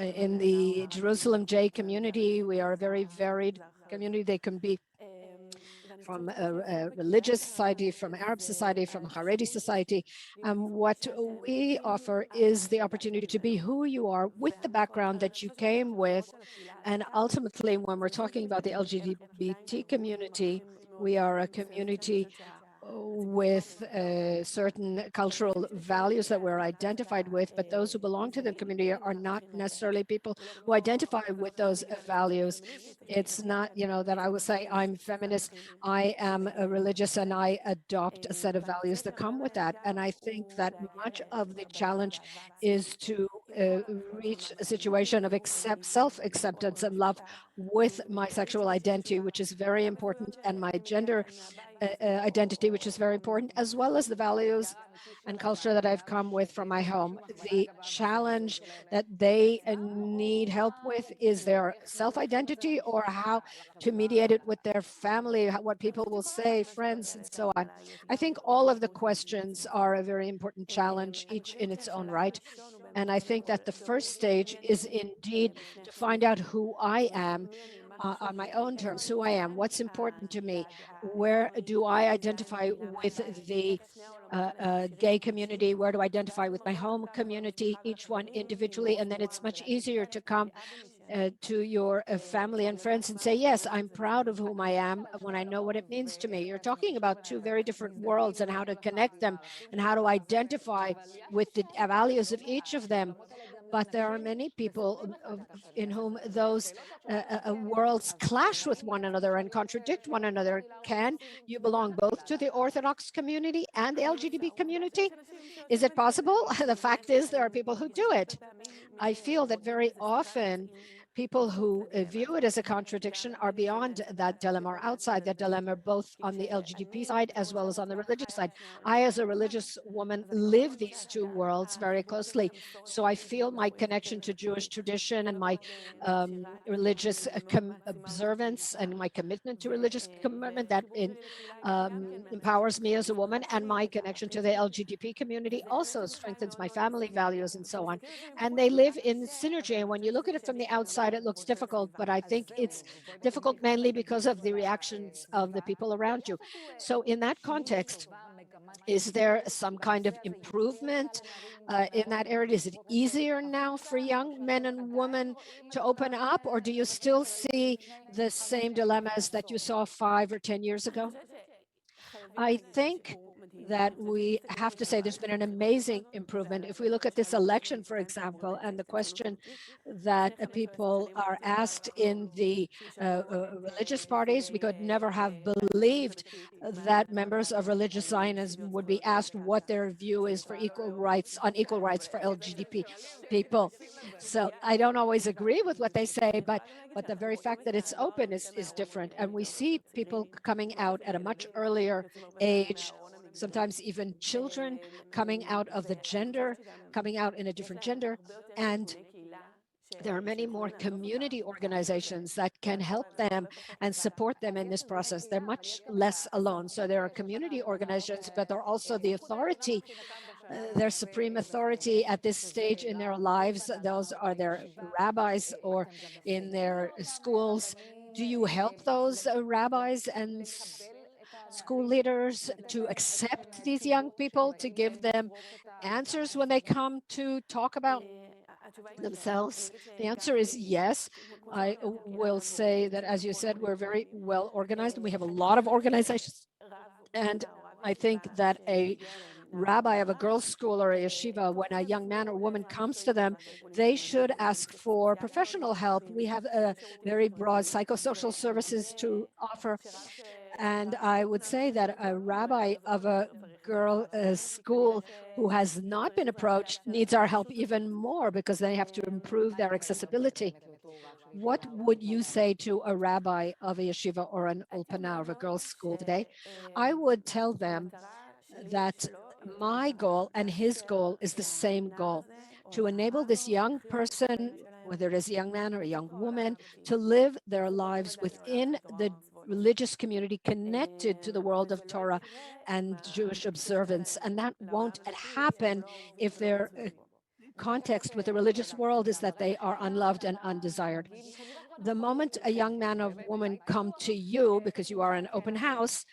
in the Jerusalem J community, we are a very varied community. They can be from a religious society, from Arab society, from Haredi society. What we offer is the opportunity to be who you are with the background that you came with. And ultimately, when we're talking about the LGBT community, we are a community with certain cultural values that we're identified with, but those who belong to the community are not necessarily people who identify with those values. It's not, that I would say I'm feminist, I am a religious, and I adopt a set of values that come with that. And I think that much of the challenge is to reach a situation of self-acceptance and love with my sexual identity, which is very important, and my gender identity, which is very important, as well as the values and culture that I've come with from my home. The challenge that they need help with is their self-identity, or how to mediate it with their family, what people will say, friends, and so on. I think all of the questions are a very important challenge, each in its own right. And I think that the first stage is indeed to find out who I am on my own terms, who I am, what's important to me, where do I identify with the gay community, where do I identify with my home community, each one individually, and then it's much easier to come to your family and friends and say, yes, I'm proud of whom I am when I know what it means to me. You're talking about two very different worlds and how to connect them and how to identify with the values of each of them. But there are many people in whom those worlds clash with one another and contradict one another. Can you belong both to the Orthodox community and the LGBT community? Is it possible? The fact is, there are people who do it. I feel that very often people who view it as a contradiction are beyond that dilemma, or outside that dilemma, both on the LGBT side as well as on the religious side. I, as a religious woman, live these two worlds very closely. So I feel my connection to Jewish tradition and my religious observance and my commitment to religious commitment that empowers me as a woman, and my connection to the LGBT community also strengthens my family values and so on. And they live in synergy. And when you look at it from the outside, it looks difficult, but I think it's difficult mainly because of the reactions of the people around you. So in that context, is there some kind of improvement in that area? Is it easier now for young men and women to open up, or do you still see the same dilemmas that you saw 5 or 10 years ago? I think that we have to say there's been an amazing improvement. If we look at this election, for example, and the question that people are asked in the religious parties, we could never have believed that members of religious Zionism would be asked what their view is for equal rights, on equal rights for LGBT people. So I don't always agree with what they say, but the very fact that it's open is different. And we see people coming out at a much earlier age, sometimes even children coming out of the gender, coming out in a different gender. And there are many more community organizations that can help them and support them in this process. They're much less alone. So there are community organizations, but they're also the authority, their supreme authority at this stage in their lives. Those are their rabbis or in their schools. Do you help those rabbis and school leaders to accept these young people, to give them answers when they come to talk about themselves? The answer is yes. I will say that, as you said, we're very well organized and we have a lot of organizations. And I think that a rabbi of a girls' school or a yeshiva, when a young man or woman comes to them, they should ask for professional help. We have a very broad psychosocial services to offer. And I would say that a rabbi of a girl school who has not been approached needs our help even more, because they have to improve their accessibility. What would you say to a rabbi of a yeshiva or an ulpana of a girls' school today? I would tell them that my goal and his goal is the same goal: to enable this young person, whether it is a young man or a young woman, to live their lives within the religious community connected to the world of Torah and Jewish observance. And that won't happen if they're context with the religious world is that they are unloved and undesired. The moment a young man or woman come to you because you are an open house,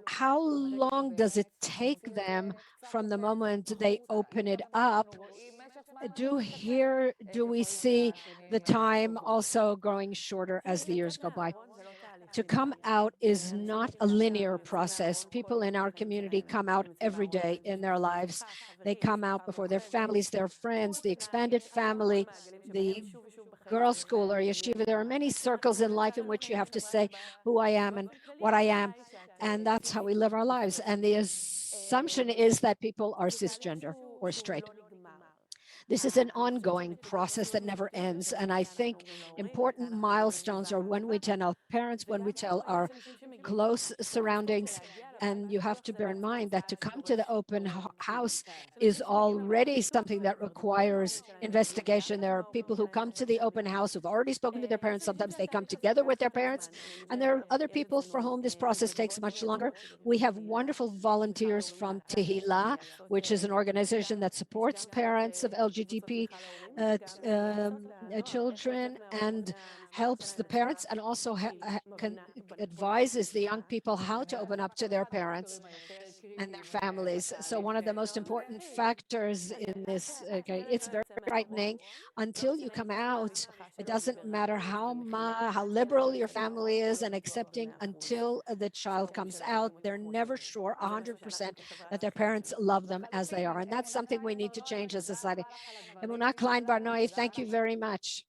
how long does it take them from the moment they open it up? Do we see the time also growing shorter as the years go by? To come out is not a linear process. People in our community come out every day in their lives. They come out before their families, their friends, the expanded family, the girls' school or yeshiva. There are many circles in life in which you have to say who I am and what I am. And that's how we live our lives. And the assumption is that people are cisgender or straight. This is an ongoing process that never ends. And I think important milestones are when we tell our parents, when we tell our close surroundings. And you have to bear in mind that to come to the open house is already something that requires investigation. There are people who come to the open house who've already spoken to their parents. Sometimes they come together with their parents. And there are other people for whom this process takes much longer. We have wonderful volunteers from Tehillah, which is an organization that supports parents of LGBT children and helps the parents, and also advises the young people how to open up to their parents and their families. So one of the most important factors in this, okay, it's very frightening until you come out. It doesn't matter how liberal your family is and accepting, until the child comes out, they're never sure 100% that their parents love them as they are. And that's something we need to change as a society. Emuna, Klein, Barnoy, thank you very much.